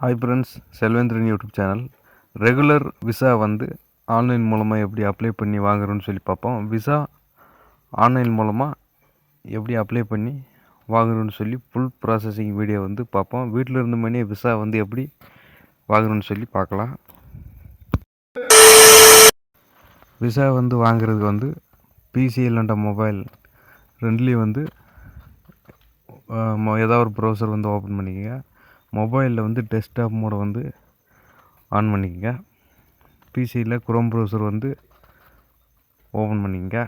Hi friends, Selvendran YouTube channel. Regular visa வந்து online மூலமாக எப்படி அப்ளை பண்ணி வாங்குறோன்னு சொல்லி பார்ப்போம். விசா ஆன்லைன் மூலமாக எப்படி அப்ளை பண்ணி வாங்குறோன்னு சொல்லி ஃபுல் ப்ராசஸிங் வீடியோ வந்து பார்ப்போம். வீட்டில் இருந்த மணியே விசா வந்து எப்படி வாங்குறோன்னு சொல்லி பார்க்கலாம். விசா வந்து வாங்குறதுக்கு வந்து பிசி இல்லைன்ற மொபைல் ரெண்டுலேயும் வந்து ஏதாவது ஒரு ப்ரௌசர் வந்து ஓப்பன் பண்ணிக்கோங்க. மொபைலில் வந்து டெஸ்க்டாப் மோடை வந்து ஆன் பண்ணிக்கோங்க. பிசியில் குரோம் ப்ரௌசர் வந்து ஓப்பன் பண்ணிக்கோங்க.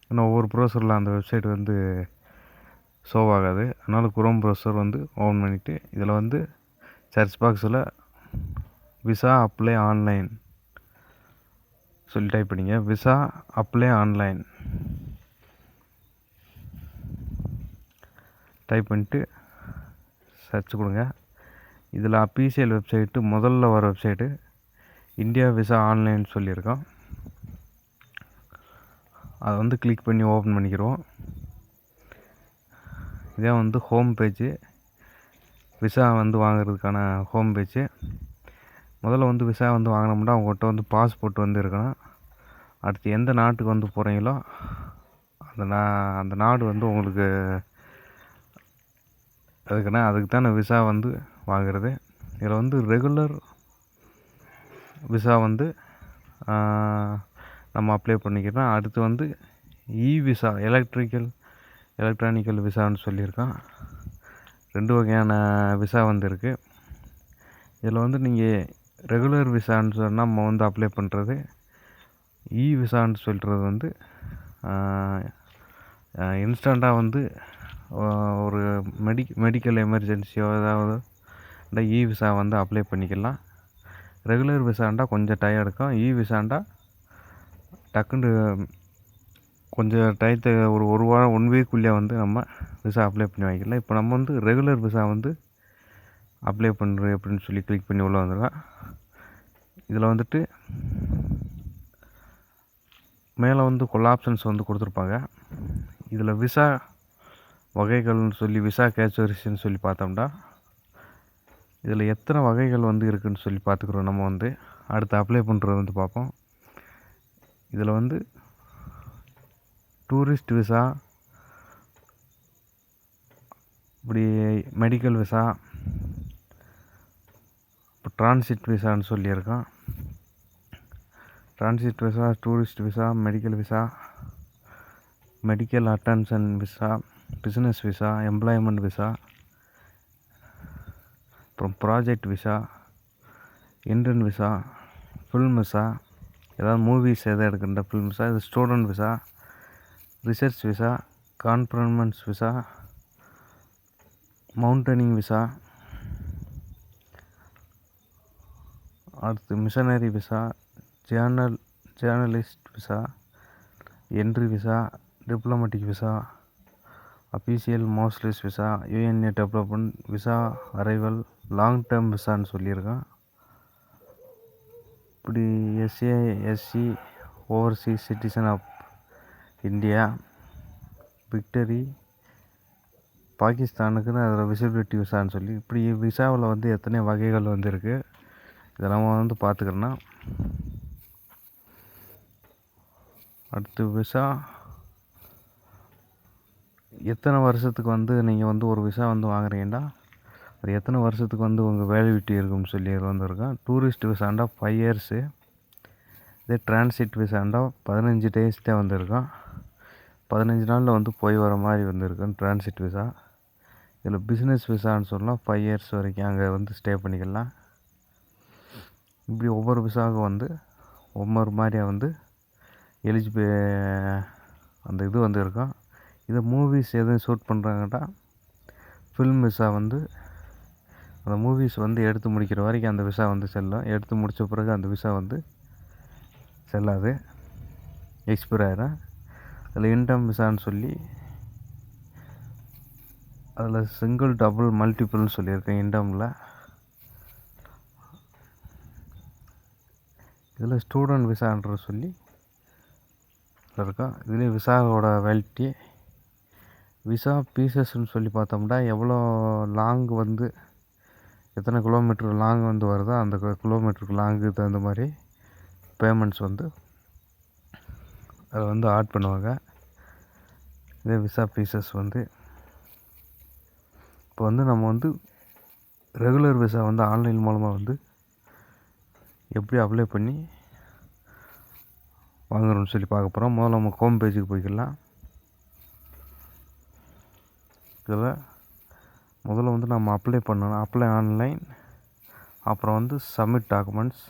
ஆனால் ஒவ்வொரு ப்ரௌசரில் அந்த வெப்சைட் வந்து ஷோ ஆகாது. அதனால் குரோம் ப்ரௌசர் வந்து ஓப்பன் பண்ணிவிட்டு இதில் வந்து சர்ச் பாக்ஸில் விசா அப்ளை ஆன்லைன் சொல்லி டைப் பண்ணிங்க. விசா அப்ளை ஆன்லைன் டைப் பண்ணிட்டு சர்ச் கொடுங்க. இதில் அஃபீஷியல் வெப்சைட்டு முதல்ல வர வெப்சைட்டு இந்தியா விசா ஆன்லைன் சொல்லியிருக்கோம். அதை வந்து கிளிக் பண்ணி ஓப்பன் பண்ணிக்கிறோம். இதே வந்து ஹோம் பேஜு, விசா வந்து வாங்குறதுக்கான ஹோம் பேஜு. முதல்ல வந்து விசா வந்து வாங்கினோம்னா அவங்ககிட்ட வந்து பாஸ்போர்ட் வந்து இருக்கணும். அடுத்து எந்த நாட்டுக்கு வந்து போகிறீங்களோ அந்த நாடு வந்து உங்களுக்கு அதுக்கு தானே விசா வந்து வாங்குறது. இதில் வந்து ரெகுலர் விசா வந்து நம்ம அப்ளை பண்ணிக்கிறோம். அடுத்து வந்து விசா எலக்ட்ரானிக்கல் விசான்னு சொல்லியிருக்கோம். 2 வகையான விசா வந்து இருக்குது. இதில் வந்து நீங்கள் ரெகுலர் விசான்னு சொன்னால் நம்ம வந்து அப்ளை பண்ணுறது, விசான்னு சொல்கிறது வந்து இன்ஸ்டண்ட்டாக வந்து ஒரு மெடிக்கல் எமர்ஜென்சியோ ஏதாவது விசா வந்து அப்ளை பண்ணிக்கலாம். ரெகுலர் விசாண்டா கொஞ்சம் டைம் எடுக்கும். விசாண்டா டக்குன்னு கொஞ்சம் டயத்தை ஒரு வாரம் 1 வீக்குள்ளே வந்து நம்ம விசா அப்ளை பண்ணி வாங்கிக்கலாம். இப்போ நம்ம வந்து ரெகுலர் விசா வந்து அப்ளை பண்ணுறது அப்படின்னு சொல்லி கிளிக் பண்ணி உள்ளே வந்துடலாம். இதில் வந்துட்டு மேலே வந்து கொள்ள ஆப்ஷன்ஸ் வந்து கொடுத்துருப்பாங்க. இதில் விசா வகைகள்னு சொல்லி விசா கேட்டகரிஸ்ன்னு சொல்லி பார்த்தோம்னா இதில் எத்தனை வகைகள் வந்து இருக்குதுன்னு சொல்லி பார்த்துக்குறோம். நம்ம வந்து அடுத்து அப்ளை பண்ணுறது வந்து பார்ப்போம். இதில் வந்து டூரிஸ்ட் விசா, இப்படி மெடிக்கல் விசா, இப்போ டிரான்சிட் விசான்னு சொல்லியிருக்கோம். Transit visa, tourist visa, medical visa, medical attention visa, business visa, employment visa, அப்புறம் project visa, intern visa, film visa, ஏதாவது மூவிஸ் எதாவது எடுக்கின்ற ஃபில்ம் விசா, இது student visa, research visa, conference visa, mountaining visa, அடுத்து missionary visa, journalist visa, entry visa, diplomatic visa, official மோஸ்ட்லிஸ் visa, UNA development visa, arrival, long term விசான்னு சொல்லியிருக்கோம். இப்படி SC Overseas citizen of India, victory, பாகிஸ்தானுக்குன்னு அதில் visibility விசான்னு சொல்லி இப்படி விசாவில் வந்து எத்தனை வகைகள் வந்து இருக்குது. இதை நம்ம வந்து பார்த்துக்கிறோன்னா அடுத்து விசா எத்தனை வருஷத்துக்கு வந்து நீங்கள் வந்து ஒரு விசா வந்து வாங்குறீங்கன்னா அது எத்தனை வருஷத்துக்கு வந்து உங்கள் வேலிடிட்டி இருக்கும்னு சொல்லி வந்துருக்கோம். டூரிஸ்ட் விசாண்டா 5 இயர்ஸு. இதே டிரான்சிட் விசாண்டா 15 days தான் வந்திருக்கோம். 15 நாளில் வந்து போய் வர மாதிரி வந்திருக்கோம் டிரான்சிட் விசா. இதில் பிஸ்னஸ் விசான்னு சொல்லலாம் 5 years வரைக்கும் அங்கே வந்து ஸ்டே பண்ணிக்கலாம். இப்படி ஒவ்வொரு விசாவுக்கும் வந்து ஒவ்வொரு மாதிரியாக வந்து எலிஜிபிள் அந்த இது வந்து இருக்கும். இதை மூவிஸ் எதுவும் ஷூட் பண்ணுறாங்கட்டா ஃபில்ம் விசா வந்து அந்த மூவிஸ் வந்து எடுத்து முடிக்கிற வரைக்கும் அந்த விசா வந்து செல்லும். எடுத்து முடித்த பிறகு அந்த விசா வந்து செல்லாது, எக்ஸ்பைர் ஆகிடும். அதில் இன்கம் விசான்னு சொல்லி அதில் சிங்கிள், டபுள், மல்டிபிள்னு சொல்லியிருக்கேன் இன்கமில். இதில் ஸ்டூடெண்ட் விசான்ற சொல்லி இருக்கும். இதுலேயும் விசாவோட வேலிடிட்டி விசா பீசஸ்ன்னு சொல்லி பார்த்தோம்னா எவ்வளோ லாங் வந்து எத்தனை கிலோமீட்டர் லாங் வந்து வருதோ அந்த கிலோமீட்டருக்கு லாங்குக்கு தகுந்த மாதிரி பேமெண்ட்ஸ் வந்து அதை வந்து ஆட் பண்ணுவாங்க. இதே விசா ஃபீஸஸ் வந்து இப்போ வந்து நம்ம வந்து ரெகுலர் விசா வந்து ஆன்லைன் மூலமாக வந்து எப்படி அப்ளை பண்ணி வாங்குறோம்னு சொல்லி பார்க்க போகிறோம். முதல்ல நம்ம ஹோம் பேஜுக்கு போய்க்கலாம். இதில் முதல்ல வந்து நம்ம அப்ளை பண்ணணும். அப்ளை ஆன்லைன், அப்புறம் வந்து சப்மிட் டாக்குமெண்ட்ஸ்,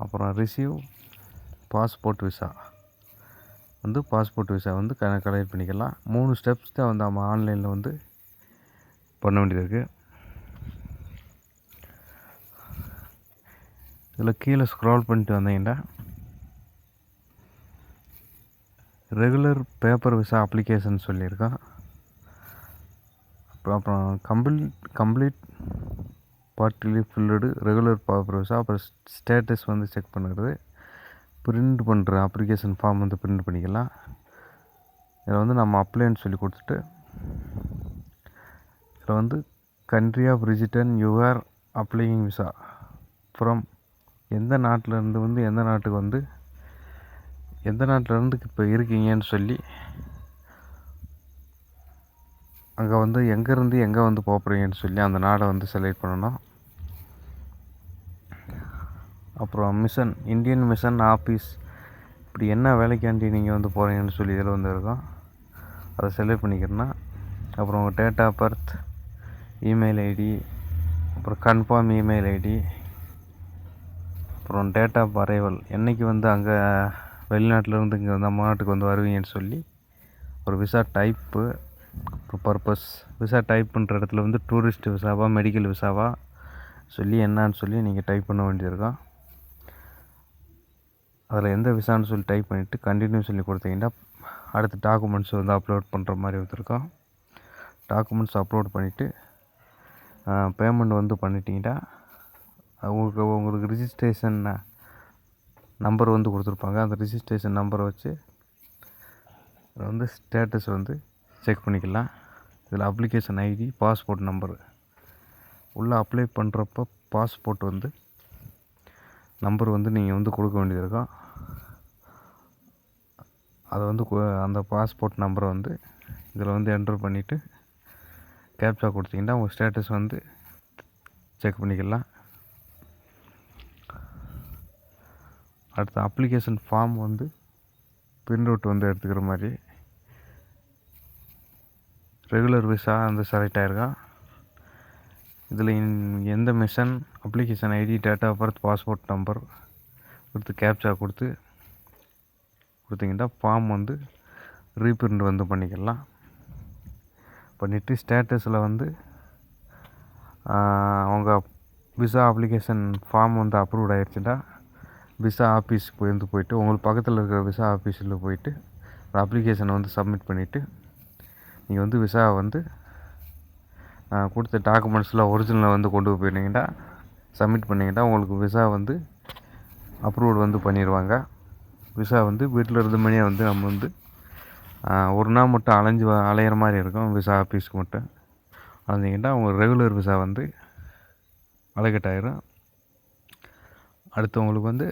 அப்புறம் ரிசீவ் பாஸ்போர்ட் விசா வந்து கலெக்ட் பண்ணிக்கலாம். 3 ஸ்டெப்ஸ் தான் வந்து நம்ம ஆன்லைனில் வந்து பண்ண வேண்டியது இருக்குது. இதில் கீழே ஸ்க்ரால் பண்ணிட்டு வந்தீங்கன்னா ரெகுலர் பேப்பர் விசா அப்ளிகேஷன் சொல்லியிருக்கோம். அப்புறம் complete partly filled regular paper visa, அப்புறம் ஸ்டேட்டஸ் வந்து செக் பண்ணுறது, பிரிண்ட் பண்ணுற அப்ளிகேஷன் ஃபார்ம் வந்து பிரிண்ட் பண்ணிக்கலாம். இதில் வந்து நம்ம அப்ளைன்னு சொல்லி கொடுத்துட்டு இதில் வந்து country of residence your applying visa from எந்த நாட்டிலேருந்து வந்து எந்த நாட்டுக்கு வந்து எந்த நாட்டிலேருந்து இப்போ இருக்கீங்கன்னு சொல்லி அங்கே வந்து எங்கேருந்து எங்கே வந்து போகிறீங்கன்னு சொல்லி அந்த நாடை வந்து செலக்ட் பண்ணணும். அப்புறம் மிஷன், இந்தியன் மிஷன் ஆஃபீஸ், இப்படி என்ன வேலைக்காண்டி நீங்கள் வந்து போகிறீங்கன்னு சொல்லி இதில் வந்து இருக்கும். அதை செலக்ட் பண்ணிக்கிறேன்னா அப்புறம் உங்கள் date of birth, email ID, அப்புறம் கன்ஃபார்ம் இமெயில் ஐடி, அப்புறம் டேட் ஆஃப் அரைவல், என்றைக்கு வந்து அங்கே வெளிநாட்டிலேருந்து இங்கே வந்து நம்ம நாட்டுக்கு வந்து வருவீங்கன்னு சொல்லி ஒரு visa type, purpose. Visa type பண்ணுற இடத்துல வந்து டூரிஸ்ட் விசாவா மெடிக்கல் விசாவா சொல்லி என்னான்னு சொல்லி நீங்கள் டைப் பண்ண வேண்டியிருக்கும். அதில் எந்த விசான்னு சொல்லி டைப் பண்ணிவிட்டு கண்டினியூ சொல்லி கொடுத்தீங்கன்னா அடுத்த டாக்குமெண்ட்ஸ் வந்து அப்லோட் பண்ணுற மாதிரி வந்துருக்கோம். டாக்குமெண்ட்ஸ் அப்லோட் பண்ணிவிட்டு பேமெண்ட் வந்து பண்ணிட்டீங்கன்னா உங்களுக்கு ரிஜிஸ்ட்ரேஷன் நம்பர் வந்து கொடுத்துருப்பாங்க. அந்த ரிஜிஸ்ட்ரேஷன் நம்பரை வச்சு அதை வந்து ஸ்டேட்டஸ் வந்து செக் பண்ணிக்கலாம். இதில் அப்ளிகேஷன் ஐடி, பாஸ்போர்ட் நம்பரு உள்ளே அப்ளை பண்ணுறப்போ பாஸ்போர்ட் வந்து நம்பர் வந்து நீங்கள் வந்து கொடுக்க வேண்டியது இருக்கும். அதை வந்து அந்த பாஸ்போர்ட் நம்பரை வந்து இதில் வந்து என்ட்ரு பண்ணிவிட்டு கேப்சா கொடுத்தீங்கன்னா உங்கள் ஸ்டேட்டஸ் வந்து செக் பண்ணிக்கலாம். அடுத்த அப்ளிகேஷன் ஃபார்ம் வந்து பிரிண்ட் அவுட் வந்து எடுத்துக்கிற மாதிரி ரெகுலர் விசா வந்து செலக்ட் ஆகிருக்கோம். இதில் எந்த mission, application ID, date of birth, passport number கொடுத்து கேப்சா கொடுத்தீங்கன்னா ஃபார்ம் வந்து ரீப்ரிண்ட் வந்து பண்ணிக்கலாம். பண்ணிவிட்டு ஸ்டேட்டஸில் வந்து அவங்க விசா அப்ளிகேஷன் ஃபார்ம் வந்து அப்ரூவ்ட் ஆகிடுச்சுன்னா விசா ஆஃபீஸுக்கு போயிட்டு உங்களுக்கு பக்கத்தில் இருக்கிற விசா ஆஃபீஸில் போயிட்டு அப்ளிகேஷனை வந்து சப்மிட் பண்ணிவிட்டு நீங்கள் வந்து விசாவை வந்து கொடுத்த டாக்குமெண்ட்ஸ்லாம் ஒரிஜினலை வந்து கொண்டு போயிருந்தீங்கன்னா சப்மிட் பண்ணிங்கன்னா உங்களுக்கு விசா வந்து அப்ரூவ்டு வந்து பண்ணிடுவாங்க. விசா வந்து வீட்டில் இருந்தமணியே வந்து நம்ம வந்து ஒரு நாள் மட்டும் அலையிற மாதிரி இருக்கும். விசா ஆஃபீஸ்க்கு மட்டும் அலைஞ்சிங்கன்னா உங்களுக்கு ரெகுலர் விசா வந்து அலோகேட் ஆகிரும். அடுத்தவங்களுக்கு வந்து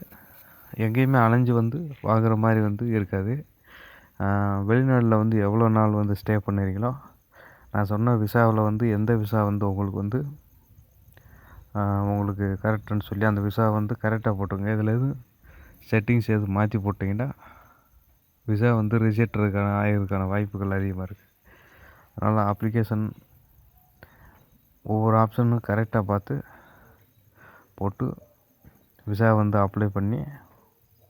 எங்கேயுமே அலைஞ்சு வந்து வாங்குற மாதிரி வந்து இருக்காது. வெளிநாட்டில் வந்து எவ்வளோ நாள் வந்து ஸ்டே பண்ணுறீங்களோ நான் சொன்ன விசாவில் வந்து எந்த விசா வந்து உங்களுக்கு கரெக்டுன்னு சொல்லி அந்த விசா வந்து கரெக்டாக போட்டுங்க. இதில் எதுவும் செட்டிங்ஸ் எதுவும் மாற்றி போட்டிங்கன்னா விசா வந்து ரிஜெக்ட் ஆகிறதுக்கான வாய்ப்புகள் அதிகமாக இருக்குது. அதனால் அப்ளிகேஷன் ஒவ்வொரு ஆப்ஷனும் கரெக்டாக பார்த்து போட்டு விசா வந்து அப்ளை பண்ணி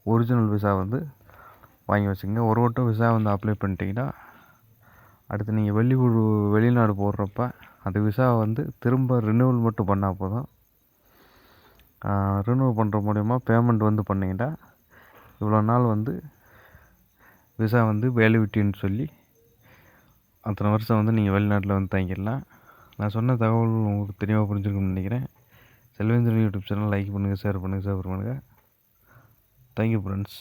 ஒரிஜினல் விசா வந்து வாங்கி வச்சுங்க. ஒரு வட்டம் விசா வந்து அப்ளை பண்ணிட்டீங்கன்னா அடுத்து நீங்கள் வெளிநாடு போடுறப்ப அந்த விசாவை வந்து திரும்ப ரினியூவல் மட்டும் பண்ணால் போதும். ரினியூவல் பண்ணுற மூலிமா பேமெண்ட் வந்து பண்ணிங்கன்னா இவ்வளோ நாள் வந்து விசா வந்து வேலிடிட்டின்னு சொல்லி அத்தனை வருஷம் வந்து நீங்கள் வெளிநாட்டில் வந்து தங்கிடலாம். நான் சொன்ன தகவல் உங்களுக்கு தெளிவாக புரிஞ்சுருக்குன்னு நினைக்கிறேன். செல்வேந்திரன் யூடியூப் சேனல் லைக் பண்ணுங்கள், ஷேர் பண்ணுங்கள், சப்ஸ்கிரைப் பண்ணுங்கள். Thank you friends.